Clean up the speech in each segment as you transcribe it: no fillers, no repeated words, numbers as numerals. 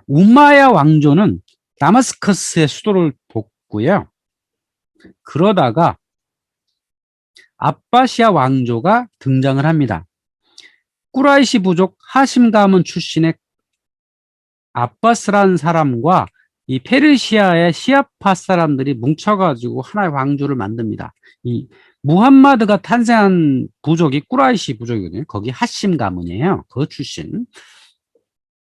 우마야 왕조는 다마스커스의 수도를 돕고요. 그러다가 아바시아 왕조가 등장을 합니다. 꾸라이시 부족 하심 가문 출신의 아바스라는 사람과 이 페르시아의 시아파 사람들이 뭉쳐가지고 하나의 왕조를 만듭니다. 이 무함마드가 탄생한 부족이 꾸라이시 부족이거든요. 거기 하심 가문이에요. 그 출신.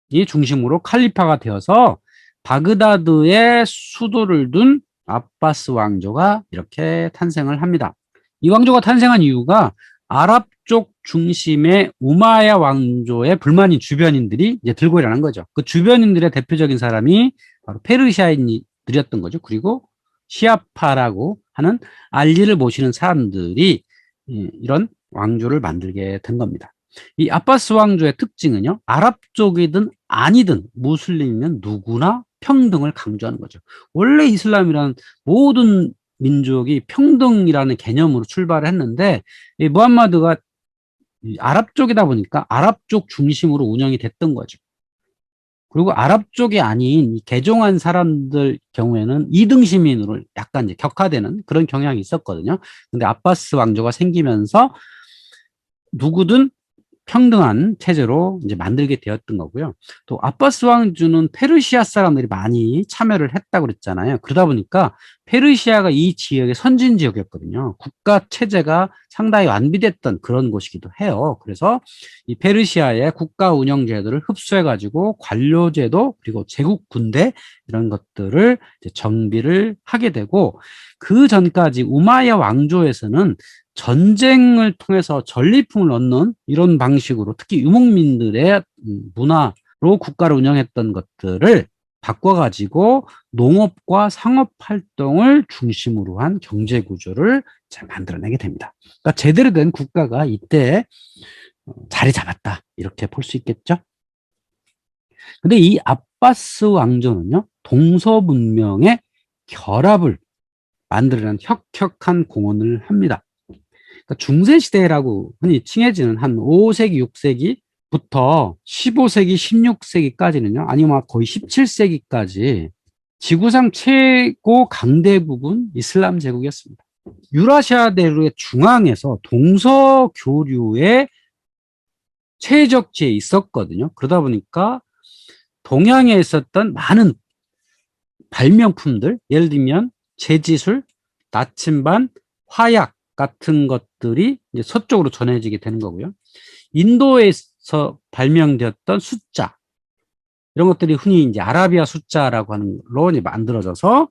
이 중심으로 칼리파가 되어서 바그다드의 수도를 둔 아바스 왕조가 이렇게 탄생을 합니다. 이 왕조가 탄생한 이유가 아랍 쪽 중심의 우마야 왕조의 불만인 주변인들이 이제 들고 일어난 거죠. 그 주변인들의 대표적인 사람이 바로 페르시아인들이었던 거죠. 그리고 시아파라고 하는 알리를 모시는 사람들이 이런 왕조를 만들게 된 겁니다. 이 아바스 왕조의 특징은요, 아랍 쪽이든 아니든 무슬림이면 누구나 평등을 강조하는 거죠. 원래 이슬람이란 모든 민족이 평등이라는 개념으로 출발을 했는데, 이 무함마드가 아랍 쪽이다 보니까 아랍 쪽 중심으로 운영이 됐던 거죠. 그리고 아랍 쪽이 아닌 개종한 사람들 경우에는 이등 시민으로 약간 이제 격화되는 그런 경향이 있었거든요. 근데 아바스 왕조가 생기면서 누구든 평등한 체제로 이제 만들게 되었던 거고요. 또 아바스 왕조는 페르시아 사람들이 많이 참여를 했다고 그랬잖아요. 그러다 보니까 페르시아가 이 지역의 선진 지역이었거든요. 국가 체제가 상당히 완비됐던 그런 곳이기도 해요. 그래서 이 페르시아의 국가 운영 제도를 흡수해 가지고 관료 제도 그리고 제국 군대 이런 것들을 이제 정비를 하게 되고, 그 전까지 우마야 왕조에서는 전쟁을 통해서 전리품을 얻는 이런 방식으로 특히 유목민들의 문화로 국가를 운영했던 것들을 바꿔가지고 농업과 상업 활동을 중심으로 한 경제 구조를 잘 만들어내게 됩니다. 그러니까 제대로 된 국가가 이때 자리 잡았다, 이렇게 볼 수 있겠죠. 근데 이 아바스 왕조는요, 동서문명의 결합을 만들어낸 혁혁한 공헌을 합니다. 그러니까 중세시대라고 흔히 칭해지는 한 5세기, 6세기부터 15세기, 16세기까지는요, 아니면 거의 17세기까지 지구상 최고 강대국은 이슬람 제국이었습니다. 유라시아 대륙의 중앙에서 동서교류의 최적지에 있었거든요. 그러다 보니까 동양에 있었던 많은 발명품들, 예를 들면 재지술, 나침반, 화약 같은 것들이 이제 서쪽으로 전해지게 되는 거고요. 인도에서 발명되었던 숫자, 이런 것들이 흔히 이제 아라비아 숫자라고 하는 걸로 이제 만들어져서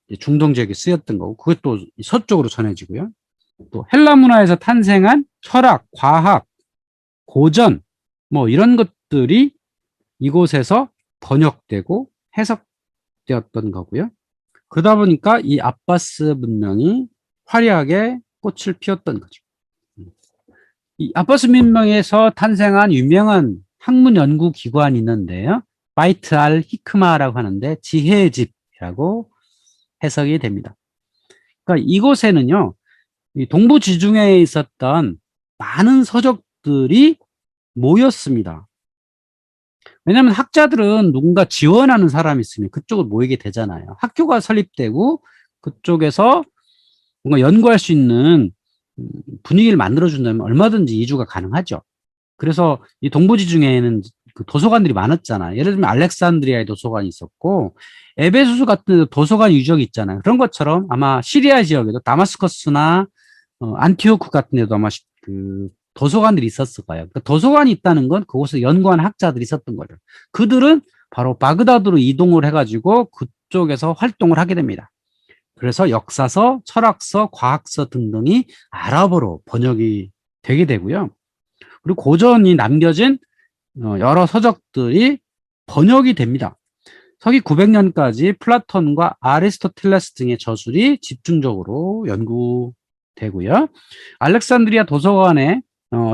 이제 중동 지역에 쓰였던 거고, 그것도 서쪽으로 전해지고요. 또 헬라 문화에서 탄생한 철학, 과학, 고전, 뭐 이런 것들이 이곳에서 번역되고 해석되었던 거고요. 그러다 보니까 이 아바스 문명이 화려하게 꽃을 피웠던 거죠. 이 아바스 문명에서 탄생한 유명한 학문 연구 기관이 있는데요. 바이트 알 히크마라고 하는데 지혜의 집이라고 해석이 됩니다. 그러니까 이곳에는요, 이 동부 지중해에 있었던 많은 서적들이 모였습니다. 왜냐하면 학자들은 누군가 지원하는 사람이 있으면 그쪽으로 모이게 되잖아요. 학교가 설립되고 그쪽에서 뭔가 연구할 수 있는 분위기를 만들어준다면 얼마든지 이주가 가능하죠. 그래서 이 동부지중해에는 그 도서관들이 많았잖아요. 예를 들면 알렉산드리아에 도서관이 있었고, 에베소스 같은 데도 도서관 유적이 있잖아요. 그런 것처럼 아마 시리아 지역에도 다마스커스나 안티오크 같은 데도 아마 그 도서관들이 있었을 거예요. 그러니까 도서관이 있다는 건 그곳에 연구하는 학자들이 있었던 거죠. 그들은 바로 바그다드로 이동을 해가지고 그쪽에서 활동을 하게 됩니다. 그래서 역사서, 철학서, 과학서 등등이 아랍어로 번역이 되게 되고요. 그리고 고전이 남겨진 여러 서적들이 번역이 됩니다. 서기 900년까지 플라톤과 아리스토텔레스 등의 저술이 집중적으로 연구되고요. 알렉산드리아 도서관에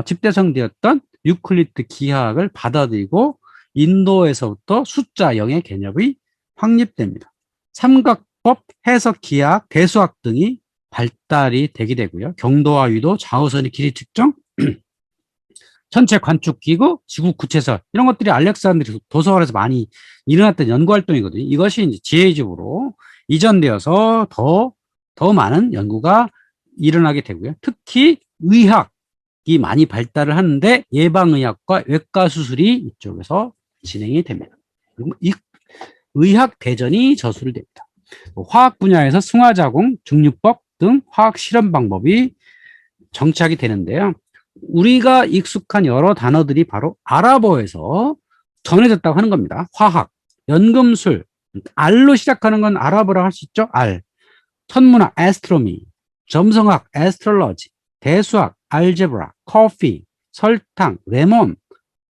집대성되었던 유클리드 기하학을 받아들이고 인도에서부터 숫자 0의 개념이 확립됩니다. 삼각법, 해석 기하학, 대수학 등이 발달이 되게 되고요. 경도와 유도, 좌우선의 길이 측정, 천체 관측기구, 지구 구체설 이런 것들이 알렉산드리 도서관에서 많이 일어났던 연구 활동이거든요. 이것이 이제 지혜집으로 이전되어서 더 많은 연구가 일어나게 되고요. 특히 의학이 많이 발달을 하는데 예방의학과 외과 수술이 이쪽에서 진행이 됩니다. 그리고 이 의학 대전이 저술이 됩니다. 화학 분야에서 승화자공, 증류법 등 화학 실험 방법이 정착이 되는데요. 우리가 익숙한 여러 단어들이 바로 아랍어에서 전해졌다고 하는 겁니다. 화학, 연금술, 알로 시작하는 건 아랍어라고 할 수 있죠. 알, 천문학, 애스트로미, 점성학, 애스트롤러지, 대수학, 알제브라, 커피, 설탕, 레몬,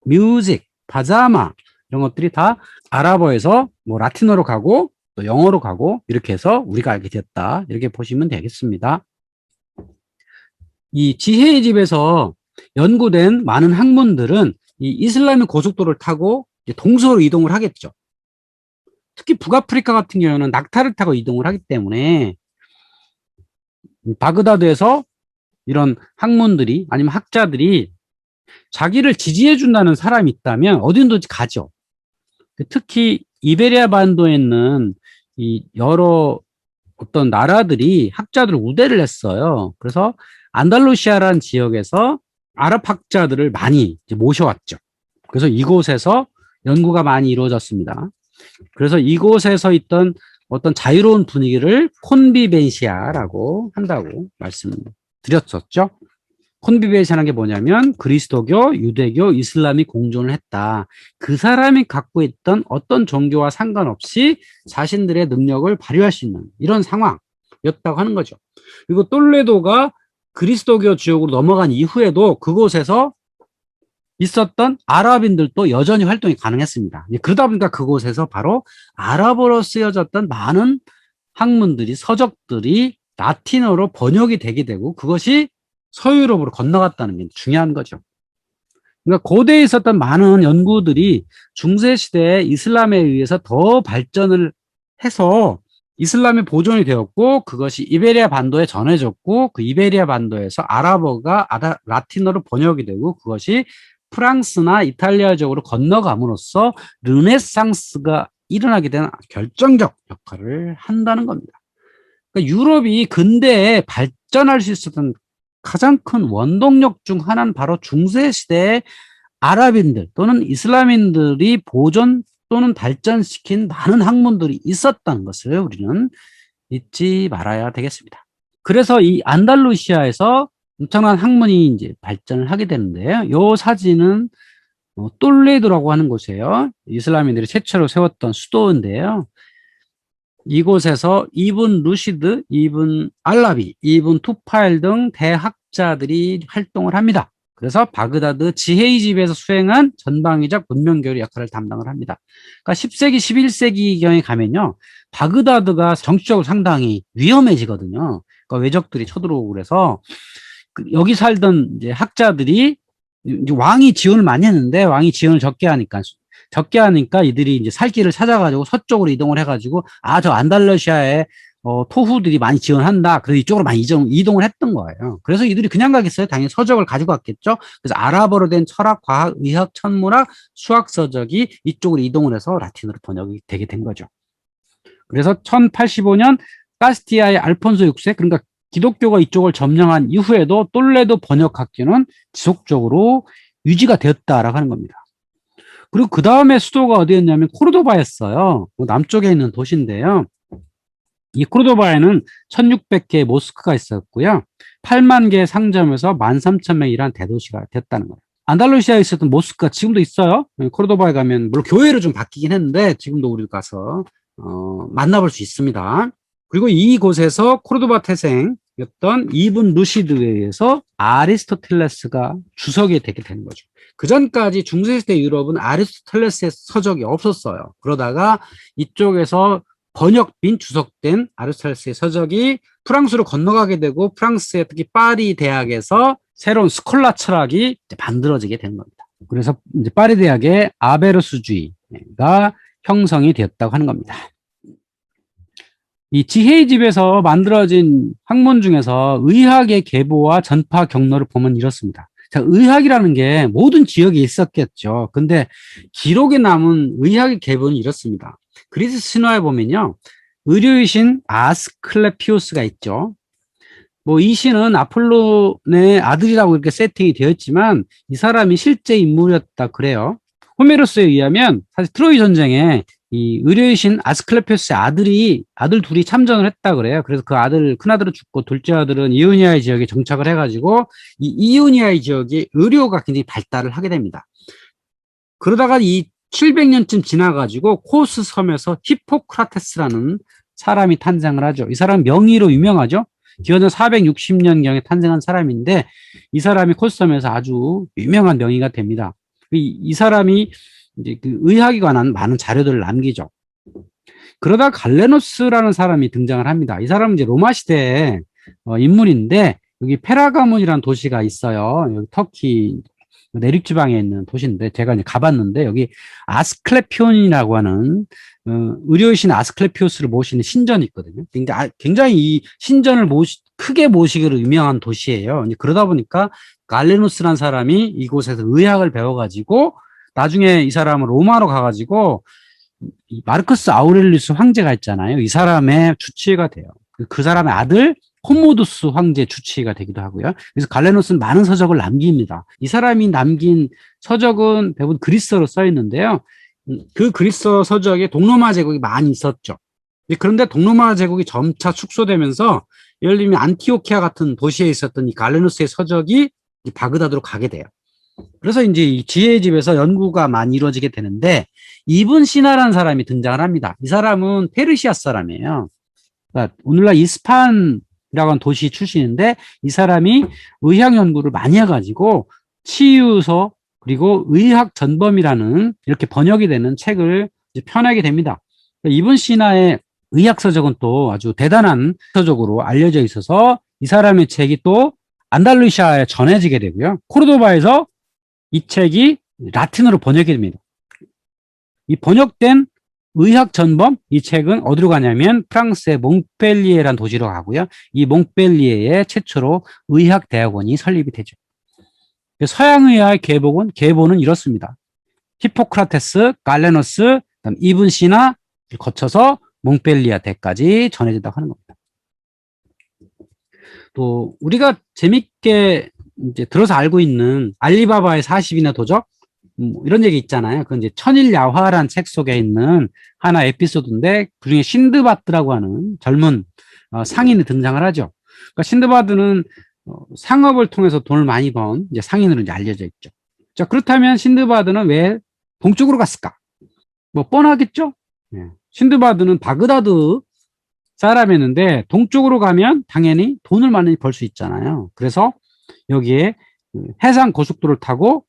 뮤직, 파자마 이런 것들이 다 아랍어에서 뭐 라틴어로 가고 또 영어로 가고 이렇게 해서 우리가 알게 됐다. 이렇게 보시면 되겠습니다. 이 지혜의 집에서 연구된 많은 학문들은 이 이슬람의 고속도로를 타고 이제 동서로 이동을 하겠죠. 특히 북아프리카 같은 경우는 낙타를 타고 이동을 하기 때문에 바그다드에서 이런 학문들이 아니면 학자들이 자기를 지지해 준다는 사람이 있다면 어디든지 가죠. 특히 이베리아 반도에 있는 이 여러 어떤 나라들이 학자들을 우대를 했어요. 그래서 안달루시아라는 지역에서 아랍 학자들을 많이 이제 모셔왔죠. 그래서 이곳에서 연구가 많이 이루어졌습니다. 그래서 이곳에서 있던 어떤 자유로운 분위기를 콘비벤시아라고 한다고 말씀드렸었죠. 콘비벤시아라는 게 뭐냐면 그리스도교, 유대교, 이슬람이 공존을 했다. 그 사람이 갖고 있던 어떤 종교와 상관없이 자신들의 능력을 발휘할 수 있는 이런 상황이었다고 하는 거죠. 그리고 똘레도가 그리스도교 지역으로 넘어간 이후에도 그곳에서 있었던 아랍인들도 여전히 활동이 가능했습니다. 그러다 보니까 그곳에서 바로 아랍어로 쓰여졌던 많은 학문들이, 서적들이 라틴어로 번역이 되게 되고 그것이 서유럽으로 건너갔다는 게 중요한 거죠. 그러니까 고대에 있었던 많은 연구들이 중세시대에 이슬람에 의해서 더 발전을 해서 이슬람이 보존이 되었고 그것이 이베리아 반도에 전해졌고 그 이베리아 반도에서 아랍어가 라틴어로 번역이 되고 그것이 프랑스나 이탈리아 쪽으로 건너감으로써 르네상스가 일어나게 되는 결정적 역할을 한다는 겁니다. 그러니까 유럽이 근대에 발전할 수 있었던 가장 큰 원동력 중 하나는 바로 중세시대의 아랍인들 또는 이슬람인들이 보존 또는 발전시킨 많은 학문들이 있었다는 것을 우리는 잊지 말아야 되겠습니다. 그래서 이 안달루시아에서 엄청난 학문이 이제 발전을 하게 되는데요. 이 사진은 똘레도라고 하는 곳이에요. 이슬람인들이 최초로 세웠던 수도인데요. 이곳에서 이븐 루시드, 이븐 알라비, 이븐 투파일 등 대학자들이 활동을 합니다. 그래서 바그다드 지혜의 집에서 수행한 전방위적 문명교류 역할을 담당을 합니다. 그러니까 10세기, 11세기경에 가면요. 바그다드가 정치적으로 상당히 위험해지거든요. 그러니까 외적들이 쳐들어오고 그래서 여기 살던 이제 학자들이 이제 왕이 지원을 많이 했는데 왕이 지원을 적게 하니까 이들이 이제 살 길을 찾아가지고 서쪽으로 이동을 해가지고 저 안달루시아에 토후들이 많이 지원한다. 그래서 이쪽으로 많이 이동을 했던 거예요. 그래서 이들이 그냥 가겠어요? 당연히 서적을 가지고 갔겠죠. 그래서 아랍어로 된 철학, 과학, 의학, 천문학, 수학 서적이 이쪽으로 이동을 해서 라틴어로 번역이 되게 된 거죠. 그래서 1085년 카스티아의 알폰소 6세, 그러니까 기독교가 이쪽을 점령한 이후에도 똘레도 번역학교는 지속적으로 유지가 되었다라고 하는 겁니다. 그리고 그 다음에 수도가 어디였냐면 코르도바였어요. 남쪽에 있는 도시인데요. 이 코르도바에는 1600개의 모스크가 있었고요. 8만 개의 상점에서 13,000명이란 대도시가 됐다는 거예요. 안달루시아에 있었던 모스크가 지금도 있어요. 코르도바에 가면 물론 교회로 좀 바뀌긴 했는데 지금도 우리 가서 만나볼 수 있습니다. 그리고 이곳에서 코르도바 태생이었던 이븐 루시드에 의해서 아리스토텔레스가 주석이 되게 된 거죠. 그 전까지 중세시대 유럽은 아리스토텔레스의 서적이 없었어요. 그러다가 이쪽에서 번역빈 주석된 아리스토텔레스의 서적이 프랑스로 건너가게 되고 프랑스의 특히 파리 대학에서 새로운 스콜라 철학이 만들어지게 된 겁니다. 그래서 이제 파리 대학의 아베르수주의가 형성이 되었다고 하는 겁니다. 이 지혜의 집에서 만들어진 학문 중에서 의학의 계보와 전파 경로를 보면 이렇습니다. 자, 의학이라는 게 모든 지역에 있었겠죠. 근데 기록에 남은 의학의 계보는 이렇습니다. 그리스 신화에 보면요. 의료의 신 아스클레피오스가 있죠. 뭐 이 신은 아폴론의 아들이라고 이렇게 세팅이 되어 있지만 이 사람이 실제 인물이었다 그래요. 호메로스에 의하면 사실 트로이 전쟁에 이 의료의 신 아스클레피오스의 아들 둘이 참전을 했다 그래요. 그래서 그 큰 아들은 죽고 둘째 아들은 이오니아의 지역에 정착을 해가지고 이 이오니아의 지역이 의료가 굉장히 발달을 하게 됩니다. 그러다가 이 700년쯤 지나가지고 코스 섬에서 히포크라테스라는 사람이 탄생을 하죠. 이 사람 명의로 유명하죠. 기원전 460년경에 탄생한 사람인데 이 사람이 코스 섬에서 아주 유명한 명의가 됩니다. 이 사람이 이제 그 의학에 관한 많은 자료들을 남기죠. 그러다 갈레노스라는 사람이 등장을 합니다. 이 사람은 이제 로마 시대의 인물인데 여기 페라가문이라는 도시가 있어요. 여기 터키 내륙 지방에 있는 도시인데 제가 이제 가봤는데 여기 아스클레피온이라고 하는 의료신 아스클레피오스를 모시는 신전이 있거든요. 굉장히 이 신전을 크게 모시기로 유명한 도시예요. 그러다 보니까 갈레노스라는 사람이 이곳에서 의학을 배워가지고 나중에 이 사람은 로마로 가가지고 이 마르크스 아우렐리우스 황제가 있잖아요. 이 사람의 주치의가 돼요. 그 사람의 아들 코모두스 황제 주치의가 되기도 하고요. 그래서 갈레노스는 많은 서적을 남깁니다. 이 사람이 남긴 서적은 대부분 그리스어로 써 있는데요. 그 그리스어 서적에 동로마 제국이 많이 있었죠. 그런데 동로마 제국이 점차 축소되면서 예를 들면 안티오키아 같은 도시에 있었던 이 갈레노스의 서적이 바그다드로 가게 돼요. 그래서 이제 이 지혜의 집에서 연구가 많이 이루어지게 되는데 이븐 시나라는 사람이 등장을 합니다. 이 사람은 페르시아 사람이에요. 그러니까 오늘날 이스파한이라고 하는 도시 출신인데 이 사람이 의학 연구를 많이 해가지고 치유서 그리고 의학 전범이라는 이렇게 번역이 되는 책을 이제 펴내게 됩니다. 그러니까 이븐 시나의 의학 서적은 또 아주 대단한 서적으로 알려져 있어서 이 사람의 책이 또 안달루시아에 전해지게 되고요. 코르도바에서 이 책이 라틴어로 번역이 됩니다. 이 번역된 의학 전범 이 책은 어디로 가냐면 프랑스의 몽펠리에라는 도시로 가고요. 이 몽펠리에에 최초로 의학 대학원이 설립이 되죠. 서양의학의 계보는 이렇습니다. 히포크라테스, 갈레노스, 그다음 이븐 시나 거쳐서 몽펠리아 대까지 전해진다고 하는 겁니다. 또 우리가 재밌게 이제 들어서 알고 있는 알리바바의 40인의 도적 이런 얘기 있잖아요. 그건 이제 천일야화라는 책 속에 있는 하나 에피소드인데 그중에 신드바드라고 하는 젊은 상인이 등장을 하죠. 그러니까 신드바드는 상업을 통해서 돈을 많이 번 이제 상인으로 이제 알려져 있죠. 자, 그렇다면 신드바드는 왜 동쪽으로 갔을까? 뭐 뻔하겠죠? 네. 신드바드는 바그다드 사람이었는데 동쪽으로 가면 당연히 돈을 많이 벌 수 있잖아요. 그래서 여기에 해상 고속도로를 타고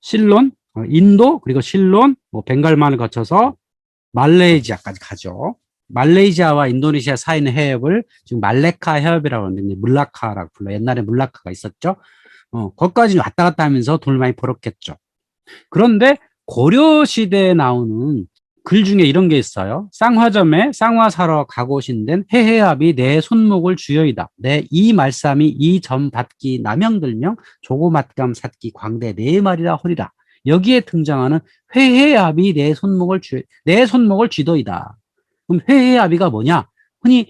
실론, 인도 그리고 실론, 벵갈만을 거쳐서 말레이시아까지 가죠. 말레이시아와 인도네시아 사이의 해협을 지금 말레카 해협이라고 하는데 물라카라고 불러요. 옛날에 물라카가 있었죠. 거기까지 왔다 갔다 하면서 돈을 많이 벌었겠죠. 그런데 고려 시대에 나오는 글 중에 이런 게 있어요. 쌍화점에 쌍화 사러 가고 오신된 해해압이 내 손목을 주여이다. 내 이 말씀이 이 점 받기 남영들명 조고맛감 삿기 광대 네 말이라 허리라. 여기에 등장하는 회해압이 내 손목을 쥐도이다. 그럼 회해압이가 뭐냐? 흔히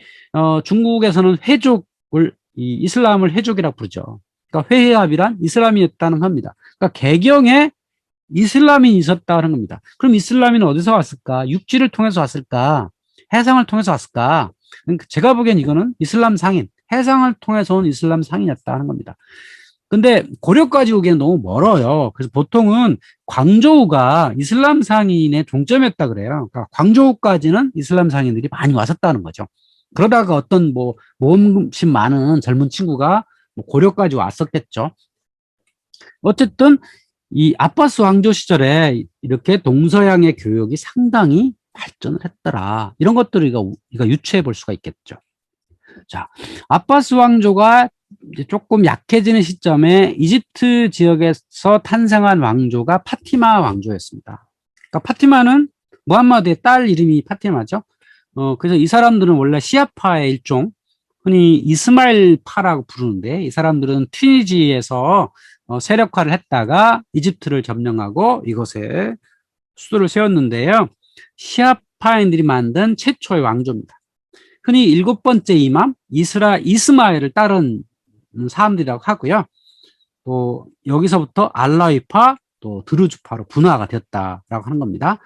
중국에서는 회족을 이슬람을 회족이라고 부르죠. 그러니까 회해압이란 이슬람이었다는 겁니다. 그러니까 개경에 이슬람이 있었다는 겁니다. 그럼 이슬람이는 어디서 왔을까? 육지를 통해서 왔을까? 해상을 통해서 왔을까? 그러니까 제가 보기엔 이거는 이슬람 상인, 해상을 통해서 온 이슬람 상인이었다는 겁니다. 근데 고려까지 오기엔 너무 멀어요. 그래서 보통은 광저우가 이슬람 상인의 종점이었다 그래요. 그러니까 광저우까지는 이슬람 상인들이 많이 왔었다는 거죠. 그러다가 어떤 모험심 많은 젊은 친구가 고려까지 왔었겠죠. 어쨌든 이 아빠스 왕조 시절에 이렇게 동서양의 교역이 상당히 발전을 했더라. 이런 것들을 우리가 유추해 볼 수가 있겠죠. 자, 아빠스 왕조가 이제 조금 약해지는 시점에 이집트 지역에서 탄생한 왕조가 파티마 왕조였습니다. 그러니까 파티마는 무함마드의 딸 이름이 파티마죠. 그래서 이 사람들은 원래 시아파의 일종, 흔히 이스마일파라고 부르는데 이 사람들은 튀니지에서 세력화를 했다가 이집트를 점령하고 이곳에 수도를 세웠는데요. 시아파인들이 만든 최초의 왕조입니다. 흔히 7번째 이맘 이스마엘을 따른 사람들이라고 하고요. 또 여기서부터 알라위파 또 드루즈파로 분화가 되었다라고 하는 겁니다.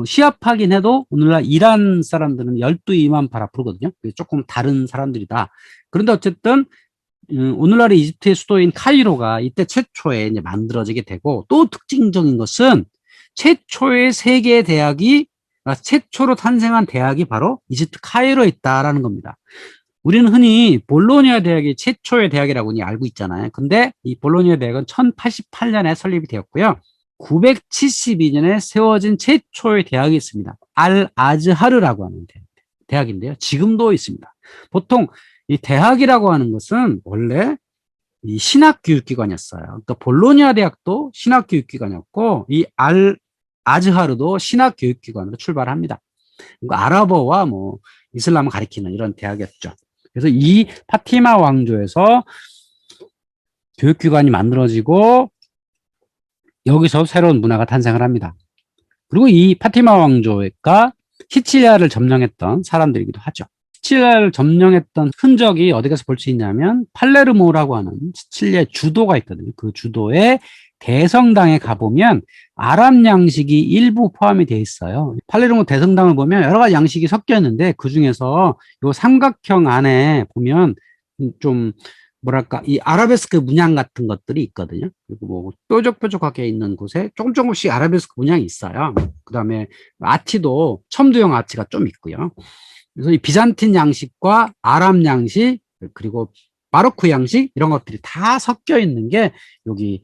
시아파긴 해도 오늘날 이란 사람들은 12이만파라 부르거든요. 조금 다른 사람들이다. 그런데 어쨌든 오늘날의 이집트의 수도인 카이로가 이때 최초에 이제 만들어지게 되고, 또 특징적인 것은 최초의 세계 대학이 최초로 탄생한 대학이 바로 이집트 카이로에 있다라는 겁니다. 우리는 흔히 볼로니아 대학이 최초의 대학이라고 알고 있잖아요. 근데 이 볼로니아 대학은 1088년에 설립이 되었고요. 972년에 세워진 최초의 대학이 있습니다. 알 아즈하르라고 하는 대학인데요. 지금도 있습니다. 보통 이 대학이라고 하는 것은 원래 이 신학교육기관이었어요. 그러니까 볼로니아 대학도 신학교육기관이었고, 이 알 아즈하르도 신학교육기관으로 출발합니다. 그러니까 아랍어와 뭐 이슬람을 가리키는 이런 대학이었죠. 그래서 이 파티마 왕조에서 교육기관이 만들어지고 여기서 새로운 문화가 탄생을 합니다. 그리고 이 파티마 왕조가 시칠리아를 점령했던 사람들이기도 하죠. 시칠리아를 점령했던 흔적이 어디 가서 볼 수 있냐면 팔레르모라고 하는 시칠리아의 주도가 있거든요. 그 주도의 대성당에 가보면 아랍 양식이 일부 포함이 되어 있어요. 팔레르모 대성당을 보면 여러 가지 양식이 섞여 있는데, 그 중에서 이 삼각형 안에 보면 좀 뭐랄까 이 아라베스크 문양 같은 것들이 있거든요. 그리고 뭐 뾰족뾰족하게 있는 곳에 조금씩 아라베스크 문양이 있어요. 그 다음에 아치도 첨두형 아치가 좀 있고요. 그래서 이 비잔틴 양식과 아랍 양식, 그리고 바로크 양식, 이런 것들이 다 섞여 있는 게 여기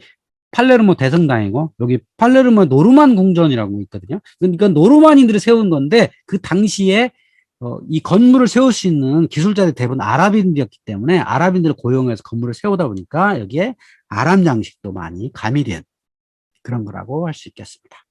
팔레르모 대성당이고, 여기 팔레르모 노르만 궁전이라고 있거든요. 그러니까 노르만인들이 세운 건데, 그 당시에 이 건물을 세울 수 있는 기술자들이 대부분 아랍인들이었기 때문에 아랍인들을 고용해서 건물을 세우다 보니까 여기에 아랍 양식도 많이 가미된 그런 거라고 할 수 있겠습니다.